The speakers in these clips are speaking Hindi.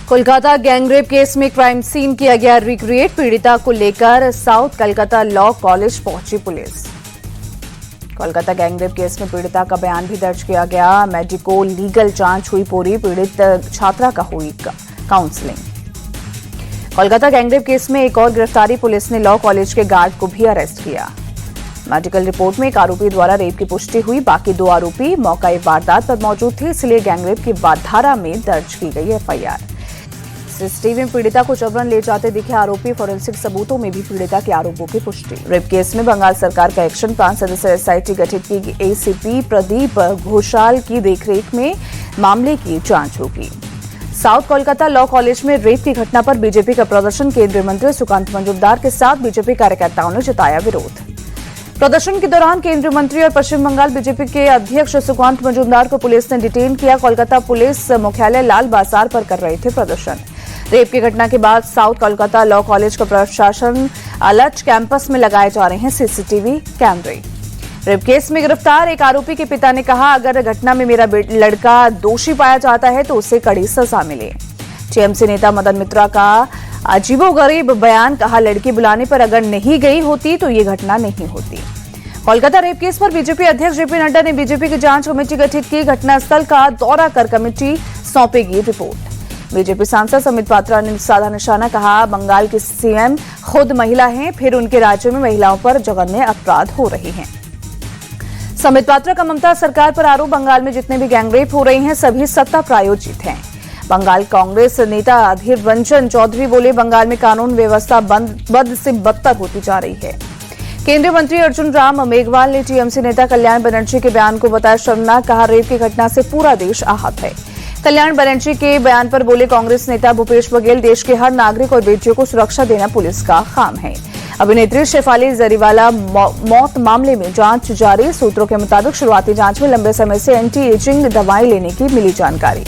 कोलकाता गैंगरेप केस में क्राइम सीन किया गया रिक्रिएट। पीड़िता को लेकर साउथ कोलकाता लॉ कॉलेज पहुंची पुलिस। कोलकाता गैंगरेप केस में पीड़िता का बयान भी दर्ज किया गया। मेडिको लीगल जांच हुई पूरी। पीड़ित छात्रा का हुई काउंसलिंग। कोलकाता गैंगरेप केस में एक और गिरफ्तारी। पुलिस ने लॉ कॉलेज के गार्ड को भी अरेस्ट किया। मेडिकल रिपोर्ट में एक आरोपी द्वारा रेप की पुष्टि हुई। बाकी 2 आरोपी मौका वारदात पर मौजूद थे, इसलिए गैंगरेप की धारा में दर्ज की गई एफआईआर। सीसीटीवी में पीड़िता को जबरन ले जाते दिखे आरोपी। फोरेंसिक सबूतों में भी पीड़िता के आरोपों की पुष्टि। रेप केस में बंगाल सरकार का एक्शन। 5 सदस्य एसआईटी गठित की। एसीपी प्रदीप घोषाल की देखरेख में मामले की जांच होगी। साउथ कोलकाता लॉ कॉलेज में रेप की घटना पर बीजेपी का प्रदर्शन। केंद्रीय मंत्री सुकांत मजूमदार के साथ बीजेपी कार्यकर्ताओं ने जताया विरोध। प्रदर्शन के दौरान केंद्रीय मंत्री और पश्चिम बंगाल बीजेपी के अध्यक्ष सुकांत मजूमदार को पुलिस ने डिटेन किया। कोलकाता पुलिस मुख्यालय लाल बाजार पर कर रहे थे प्रदर्शन। रेप की घटना के बाद साउथ कोलकाता लॉ कॉलेज का प्रशासन अलर्ट। कैंपस में लगाए जा रहे हैं सीसीटीवी कैमरे। रेप केस में गिरफ्तार एक आरोपी के पिता ने कहा, अगर घटना में मेरा लड़का दोषी पाया जाता है तो उसे कड़ी सजा मिले। टीएमसी नेता मदन मित्रा का अजीबोगरीब बयान। कहा, लड़की बुलाने पर अगर नहीं गई होती तो ये घटना नहीं होती। कोलकाता रेप केस पर बीजेपी अध्यक्ष जेपी नड्डा ने बीजेपी की जांच कमेटी गठित की। घटनास्थल का दौरा कर कमेटी सौंपेगी रिपोर्ट। बीजेपी सांसद समित पात्रा ने साधा निशाना। कहा, बंगाल की सीएम खुद महिला हैं, फिर उनके राज्य में महिलाओं पर जघन्य अपराध हो रहे हैं। समित पात्रा का ममता सरकार पर आरोप। बंगाल में जितने भी गैंगरेप हो रहे हैं सभी सत्ता प्रायोजित हैं। बंगाल कांग्रेस नेता अधीर रंजन चौधरी बोले, बंगाल में कानून व्यवस्था बद से बदतर होती जा रही है। केंद्रीय मंत्री अर्जुन राम मेघवाल ने टीएमसी नेता कल्याण बनर्जी के बयान को बताया शर्मनाक। कहा, रेप की घटना से पूरा देश आहत है। कल्याण बनर्जी के बयान पर बोले कांग्रेस नेता भूपेश बघेल, देश के हर नागरिक और बेटियों को सुरक्षा देना पुलिस का काम है। अभिनेत्री शेफाली जरीवाला मौत मामले में जांच जारी। सूत्रों के मुताबिक शुरुआती जांच में लंबे समय से एंटी एजिंग दवाएं लेने की मिली जानकारी।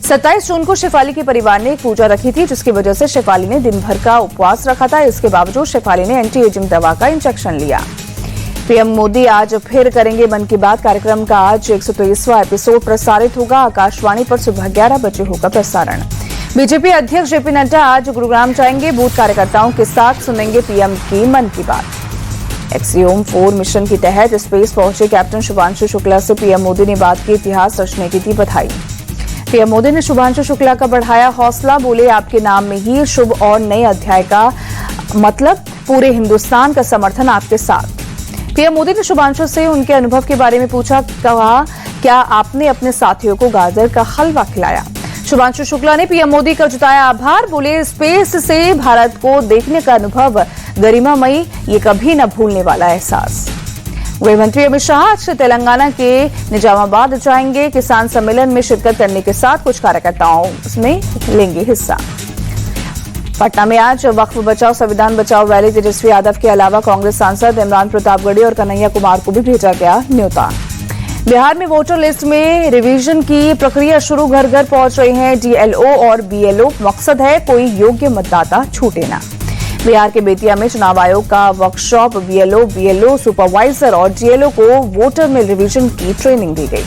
27 जून को शेफाली के परिवार ने एक पूजा रखी थी, जिसकी वजह से शेफाली ने दिन भर का उपवास रखा था। इसके बावजूद शेफाली ने एंटी एजिंग दवा का इंजेक्शन लिया। पीएम मोदी आज फिर करेंगे मन की बात। कार्यक्रम का आज 123वां एपिसोड प्रसारित होगा। आकाशवाणी पर सुबह 11 बजे होगा प्रसारण। बीजेपी अध्यक्ष जेपी नड्डा आज गुरुग्राम जाएंगे। बूथ कार्यकर्ताओं के साथ सुनेंगे पीएम की मन की बात। एक्सियोम 4 मिशन के तहत स्पेस पहुंचे कैप्टन शुभांशु शुक्ला से पीएम मोदी ने बात की। इतिहास रचने की दी बधाई। पीएम मोदी ने शुभांशु शुक्ला का बढ़ाया हौसला। बोले, आपके नाम में ही शुभ और नए अध्याय का मतलब। पूरे हिंदुस्तान का समर्थन आपके साथ। पीएम मोदी ने शुभांशु से उनके अनुभव के बारे में पूछा। कहा, क्या आपने अपने साथियों को गाजर का हलवा खिलाया? शुभांशु शुक्ला ने पीएम मोदी का जताया आभार। बोले, स्पेस से भारत को देखने का अनुभव गरिमामयी, ये कभी न भूलने वाला एहसास। गृह मंत्री अमित शाह आज तेलंगाना के निजामाबाद जाएंगे। किसान सम्मेलन में शिरकत करने के साथ कुछ कार्यकर्ताओं में लेंगे हिस्सा। पटना में आज वक्फ बचाओ संविधान बचाओ रैली। तेजस्वी यादव के अलावा कांग्रेस सांसद इमरान प्रतापगढ़ी और कन्हैया कुमार को भी भेजा गया न्योता। बिहार में वोटर लिस्ट में रिवीजन की प्रक्रिया शुरू। घर घर पहुंच रहे हैं डीएलओ और बीएलओ। मकसद है कोई योग्य मतदाता छूटे ना। बिहार के बेतिया में चुनाव आयोग का वर्कशॉप। बीएलओ सुपरवाइजर और डीएलओ को वोटर में रिवीजन की ट्रेनिंग दी गई।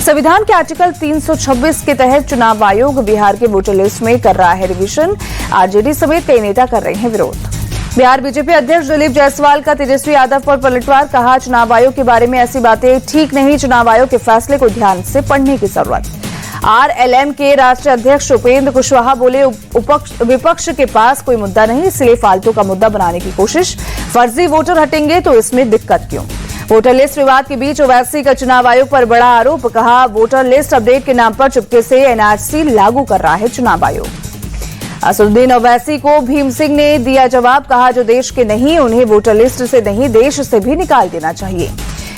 संविधान के आर्टिकल 326 के तहत चुनाव आयोग बिहार के वोटर लिस्ट में कर रहा है रिवीजन। आरजेडी समेत कई नेता कर रहे हैं विरोध। बिहार बीजेपी अध्यक्ष दिलीप जायसवाल का तेजस्वी यादव पर पलटवार। कहा, चुनाव आयोग के बारे में ऐसी बातें ठीक नहीं। चुनाव आयोग के फैसले को ध्यान से पढ़ने की जरूरत। आरएलएम के राष्ट्रीय अध्यक्ष उपेंद्र कुशवाहा बोले, विपक्ष के पास कोई मुद्दा नहीं, इसलिए फालतू का मुद्दा बनाने की कोशिश। फर्जी वोटर हटेंगे तो इसमें दिक्कत क्यों? वोटर लिस्ट विवाद के बीच ओवैसी का चुनाव आयोग पर बड़ा आरोप। कहा, वोटर लिस्ट अपडेट के नाम पर चुपके से एनआरसी लागू कर रहा है चुनाव आयोग। असदुद्दीन ओवैसी को भीम सिंह ने दिया जवाब। कहा, जो देश के नहीं उन्हें वोटर लिस्ट से नहीं देश से भी निकाल देना चाहिए।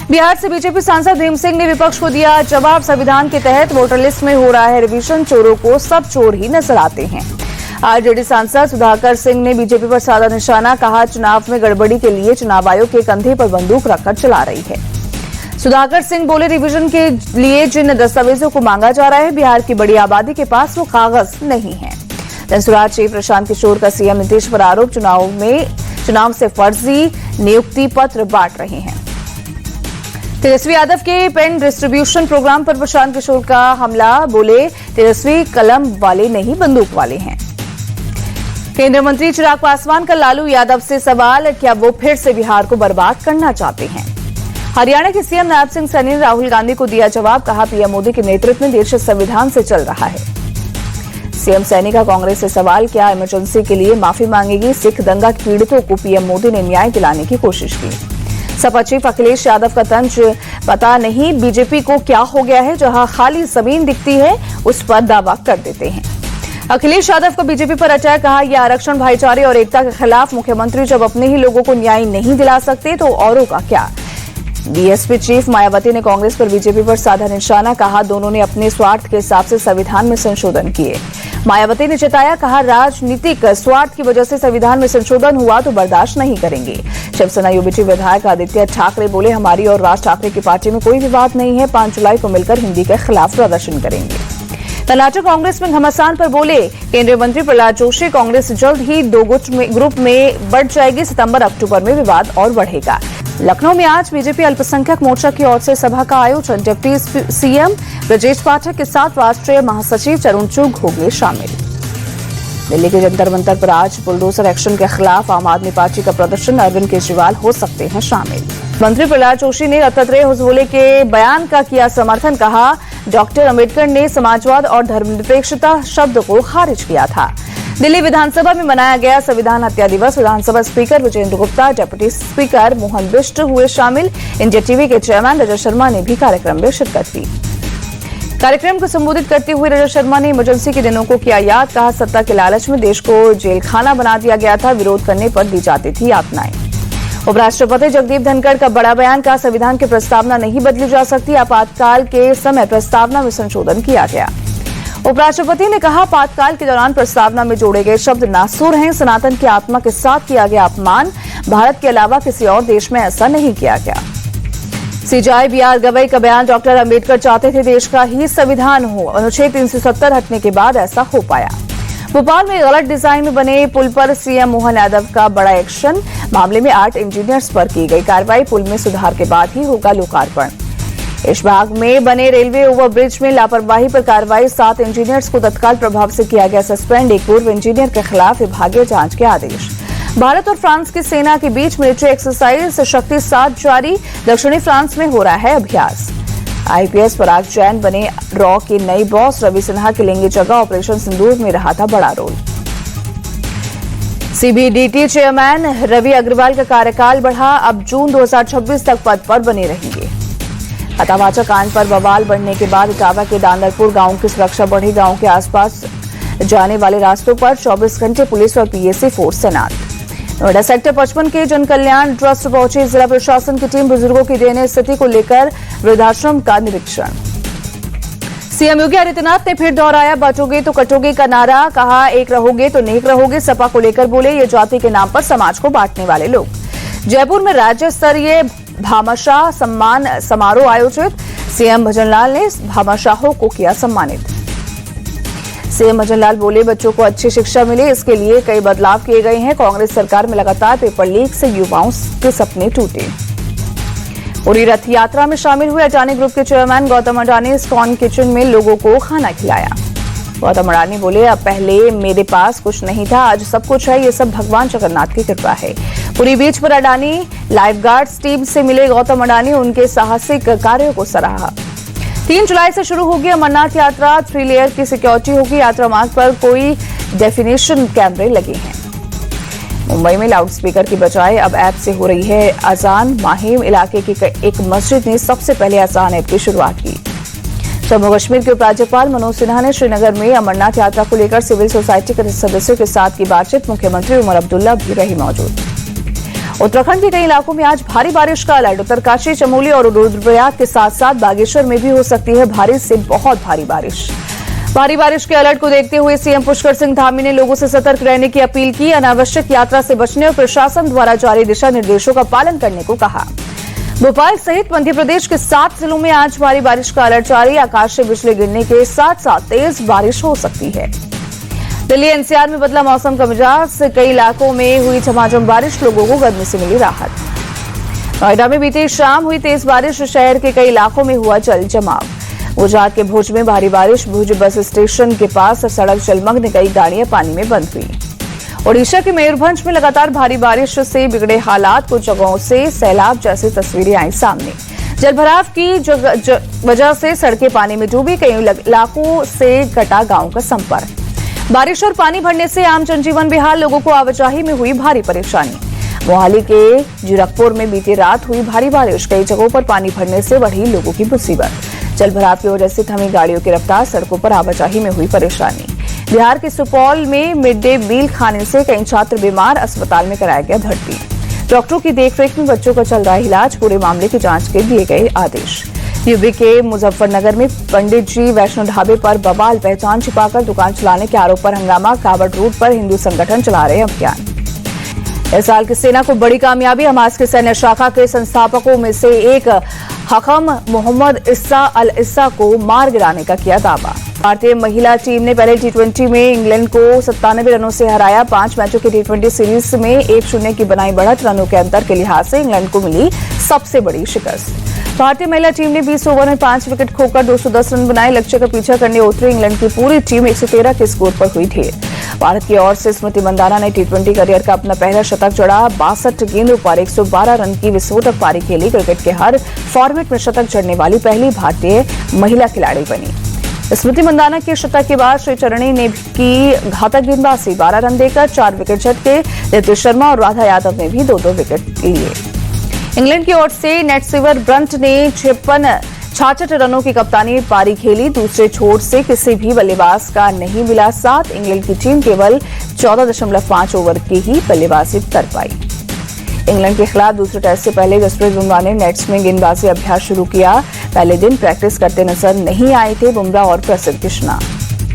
बिहार से बीजेपी सांसद भीम सिंह ने विपक्ष को दिया जवाब। संविधान के तहत वोटर लिस्ट में हो रहा है रिवीजन। चोरों को सब चोर ही नजर आते हैं। आरजेडी सांसद सुधाकर सिंह ने बीजेपी पर साधा निशाना। कहा, चुनाव में गड़बड़ी के लिए चुनाव आयोग के कंधे पर बंदूक रखकर चला रही है। सुधाकर सिंह बोले, रिवीजन के लिए जिन दस्तावेजों को मांगा जा रहा है, बिहार की बड़ी आबादी के पास वो कागज नहीं है। धनसुराज चीफ प्रशांत किशोर का सीएम नीतीश पर आरोप। चुनाव से फर्जी नियुक्ति पत्र बांट रहे हैं। तेजस्वी यादव के पेन डिस्ट्रीब्यूशन प्रोग्राम पर प्रशांत किशोर का हमला, बोले तेजस्वी कलम वाले नहीं बंदूक वाले हैं। केंद्रीय मंत्री चिराग पासवान का लालू यादव से सवाल, क्या वो फिर से बिहार को बर्बाद करना चाहते हैं। हरियाणा के सीएम नायब सिंह सैनी ने राहुल गांधी को दिया जवाब, कहा पीएम मोदी के नेतृत्व में देश संविधान से चल रहा है। सीएम सैनी का कांग्रेस से सवाल, क्या इमरजेंसी के लिए माफी मांगेगी। सिख दंगा पीड़ितों को पीएम मोदी ने न्याय दिलाने की कोशिश की। सपा चीफ अखिलेश यादव का तंज, पता नहीं बीजेपी को क्या हो गया है, जहां खाली जमीन दिखती है उस पर दावा कर देते हैं। अखिलेश यादव को बीजेपी पर अटैक, कहा यह आरक्षण भाईचारे और एकता के खिलाफ। मुख्यमंत्री जब अपने ही लोगों को न्याय नहीं दिला सकते तो औरों का क्या। बीएसपी चीफ मायावती ने कांग्रेस पर बीजेपी पर साधा निशाना, कहा दोनों ने अपने स्वार्थ के हिसाब से संविधान में संशोधन किए। मायावती ने चेताया, कहा राजनीतिक स्वार्थ की वजह से संविधान में संशोधन हुआ तो बर्दाश्त नहीं करेंगे। शिवसेना यूबीटी विधायक आदित्य ठाकरे बोले, हमारी और राज ठाकरे की पार्टी में कोई विवाद नहीं है, 5 जुलाई को मिलकर हिंदी के खिलाफ प्रदर्शन करेंगे। तनाजा कांग्रेस में घमासान पर बोले केंद्रीय मंत्री प्रहलाद जोशी, कांग्रेस जल्द ही 2 ग्रुप में बढ़ जाएगी। सितंबर अक्टूबर में विवाद और बढ़ेगा। लखनऊ में आज बीजेपी अल्पसंख्यक मोर्चा की ओर से सभा का आयोजन, डिप्टी सीएम ब्रजेश पाठक के साथ राष्ट्रीय महासचिव तरुण चुग होंगे शामिल। दिल्ली के जंतर मंतर पर आज बुलडोजर एक्शन के खिलाफ आम आदमी पार्टी का प्रदर्शन, अरविंद केजरीवाल हो सकते हैं शामिल। मंत्री प्रहलाद जोशी ने दत्तात्रेय हुजूले के बयान का किया समर्थन, कहा डॉक्टर अंबेडकर ने समाजवाद और धर्मनिरपेक्षता शब्द को खारिज किया था। दिल्ली विधानसभा में मनाया गया संविधान हत्या दिवस, विधानसभा speaker Vijender Gupta, deputy speaker Mohan Bisht हुए शामिल। इंडिया टीवी के चेयरमैन रजत शर्मा ने भी कार्यक्रम में शिरकत की। कार्यक्रम को संबोधित करते हुए रजत शर्मा ने इमरजेंसी के दिनों को किया याद, कहा सत्ता के लालच में देश को जेल खाना बना दिया गया था, विरोध करने पर दी जाती थी यातनाएं। उपराष्ट्रपति जगदीप धनखड़ का बड़ा बयान, का संविधान की प्रस्तावना नहीं बदली जा सकती, आपातकाल के समय प्रस्तावना में संशोधन किया गया। उपराष्ट्रपति ने कहा आपातकाल के दौरान प्रस्तावना में जोड़े गए शब्द नासूर हैं, सनातन की आत्मा के साथ किया गया अपमान, भारत के अलावा किसी और देश में ऐसा नहीं किया गया। सीजेआई बीआर गवई का बयान, डॉक्टर अंबेडकर चाहते थे देश का ही संविधान हो, अनुच्छेद 370 हटने के बाद ऐसा हो पाया। भोपाल में गलत डिजाइन में बने पुल पर सीएम मोहन यादव का बड़ा एक्शन, मामले में 8 इंजीनियर्स पर की गई कार्रवाई, पुल में सुधार के बाद ही होगा लोकार्पण। इशबाग में बने रेलवे ओवरब्रिज में लापरवाही पर कार्रवाई, 7 इंजीनियर्स को तत्काल प्रभाव से किया गया सस्पेंड, एक पूर्व इंजीनियर के खिलाफ विभागीय जांच के आदेश। भारत और फ्रांस की सेना के बीच मिलिट्री एक्सरसाइज शक्ति 7 जारी, दक्षिणी फ्रांस में हो रहा है अभ्यास। आईपीएस पराग जैन बने रॉ के नए बॉस, रवि सिन्हा की लेंगे जगह, ऑपरेशन सिंदूर में रहा था बड़ा role. CBDT chairman Ravi Agrawal का कार्यकाल बढ़ा, अब जून 2026 तक पद पर बने रहेंगे। अतावाचा कांड पर बवाल बढ़ने के बाद इटावा के दांदरपुर गांव की सुरक्षा बढ़ी, गांव के आसपास जाने वाले रास्तों पर 24 घंटे पुलिस और पीएसी फोर्स तैनात। नोएडा सेक्टर 55 के जन कल्याण ट्रस्ट पहुंची जिला प्रशासन की टीम, बुजुर्गों की दयनीय स्थिति को लेकर वृद्धाश्रम का निरीक्षण। सीएम योगी आदित्यनाथ ने फिर दोहराया बांटोगे तो कटोगे का नारा, कहा एक रहोगे तो नेक रहोगे। सपा को लेकर बोले ये जाति के नाम पर समाज को बांटने वाले लोग। जयपुर में राज्य स्तरीय भामाशाह सम्मान समारोह आयोजित, सीएम भजनलाल ने भामाशाहों को किया सम्मानित। सीएम भजनलाल बोले बच्चों को अच्छी शिक्षा मिले, इसके लिए कई बदलाव किए गए हैं। कांग्रेस सरकार में लगातार पेपर लीक से युवाओं के सपने टूटे। पूरी रथ यात्रा में शामिल हुए अडानी ग्रुप के chairman Gautam Adani ISKCON kitchen में लोगों को खाना खिलाया। गौतम अडानी बोले अब पहले मेरे पास कुछ नहीं था, आज सब कुछ है, ये सब भगवान जगन्नाथ की कृपा है। पूरी बीच पर अडानी लाइफ गार्ड्स टीम से मिले गौतम अडानी, उनके साहसिक कार्यों को सराहा। 3 जुलाई से शुरू होगी अमरनाथ यात्रा, 3 लेयर की सिक्योरिटी होगी। यात्रा मार्ग पर कोई डेफिनेशन कैमरे लगे हैं। मुंबई में लाउडस्पीकर की बजाय अब ऐप से हो रही है अजान, माहिम इलाके की एक मस्जिद ने सबसे पहले अजान ऐप की शुरुआत की। जम्मू कश्मीर के उपराज्यपाल मनोज सिन्हा ने श्रीनगर में अमरनाथ यात्रा को लेकर सिविल सोसाइटी के सदस्यों के साथ की बातचीत, मुख्यमंत्री उमर अब्दुल्ला भी रही मौजूद। उत्तराखंड के कई इलाकों में आज भारी बारिश का अलर्ट, उत्तरकाशी, चमोली और रुद्रप्रयाग के साथ साथ बागेश्वर में भी हो सकती है भारी से बहुत भारी बारिश। भारी बारिश के अलर्ट को देखते हुए सीएम पुष्कर सिंह धामी ने लोगों से सतर्क रहने की अपील की, अनावश्यक यात्रा से बचने और प्रशासन द्वारा जारी दिशा निर्देशों का पालन करने को कहा। भोपाल सहित मध्य प्रदेश के 7 जिलों में आज भारी बारिश का अलर्ट जारी, आकाश से बिजली गिरने के साथ साथ तेज बारिश हो सकती है। दिल्ली एनसीआर में बदला मौसम का मिजाज, कई इलाकों में हुई झमाझम बारिश, लोगों को गर्मी से मिली राहत। नोएडा में बीती शाम हुई तेज बारिश, शहर के कई इलाकों में हुआ जल जमाव। गुजरात के भुज में भारी बारिश, भुज बस स्टेशन के पास सड़क जलमग्न, कई गाड़ियां पानी में बंद हुई। ओडिशा के मयूरभंज में लगातार भारी बारिश से बिगड़े हालात, कुछ जगहों से सैलाब जैसी तस्वीरें आई सामने। जलभराव की वजह से सड़कें पानी में डूबी, कई इलाकों से कटा गांव का संपर्क। बारिश और पानी भरने से आम जनजीवन बेहाल, लोगों को आवाजाही में हुई भारी परेशानी। मोहाली के जीरकपुर में बीती रात हुई भारी बारिश, कई जगहों पर पानी भरने से बढ़ी लोगों की मुसीबत। जलभराव की वजह से थमी गाड़ियों की रफ्तार, सड़कों पर आवाजाही में हुई परेशानी। बिहार के सुपौल में मिड डे मील खाने से कई छात्र बीमार, अस्पताल में कराया गया भर्ती। डॉक्टरों की देखरेख में बच्चों का चल रहा इलाज, पूरे मामले की जांच के दिए गए आदेश। यूपी के मुजफ्फरनगर में पंडित जी वैष्णो ढाबे पर बवाल, पहचान छिपाकर दुकान चलाने के आरोप पर हंगामा, कावड़ रूट पर हिंदू संगठन चला रहे अभियान। इस साल की सेना को बड़ी कामयाबी, हमास की सैन्य शाखा के संस्थापकों में से एक हकम मोहम्मद इस्सा अल इस्सा को मार गिराने का किया दावा। भारतीय महिला टीम ने पहले टी20 में इंग्लैंड को 97 रनों से हराया। 5 मैचों की टी20 सीरीज में 1-0 की बनाई बढ़त, रनों के अंतर के लिहाज से इंग्लैंड को मिली सबसे बड़ी शिकस्त। भारतीय महिला टीम ने 20 ओवर में 5 विकेट खोकर 210 रन बनाए। लक्ष्य का पीछा करने उतरी इंग्लैंड की पूरी टीम 113 के स्कोर पर हुई ढेर। भारत की ओर से स्मृति मंदाना ने टी20 करियर का अपना पहला शतक जड़ा। 62 गेंदों पर 112 रन की विस्फोटक पारी खेली। क्रिकेट के हर फॉर्मेट में शतक जड़ने वाली पहली भारतीय महिला खिलाड़ी बनी। स्मृति मंदाना के शतक के बाद श्रीचरणी ने की घातक गेंदबाजी, 12 रन देकर 4 विकेट झटके। दीप्ति शर्मा और राधा यादव ने भी 2-2 विकेट लिए। इंग्लैंड की ओर से नेटसीवर ब्रंट ने 66 रनों की कप्तानी पारी खेली। दूसरे छोर से किसी भी बल्लेबाज का नहीं मिला साथ। इंग्लैंड की टीम केवल 14.5 ओवर की ही बल्लेबाजी कर पाई। इंग्लैंड के खिलाफ दूसरे टेस्ट से पहले जसप्रीत बुमराह ने नेट्स में गेंदबाजी अभ्यास शुरू किया। पहले दिन प्रैक्टिस करते नजर नहीं आए थे बुमराह और प्रसिद्ध कृष्णा।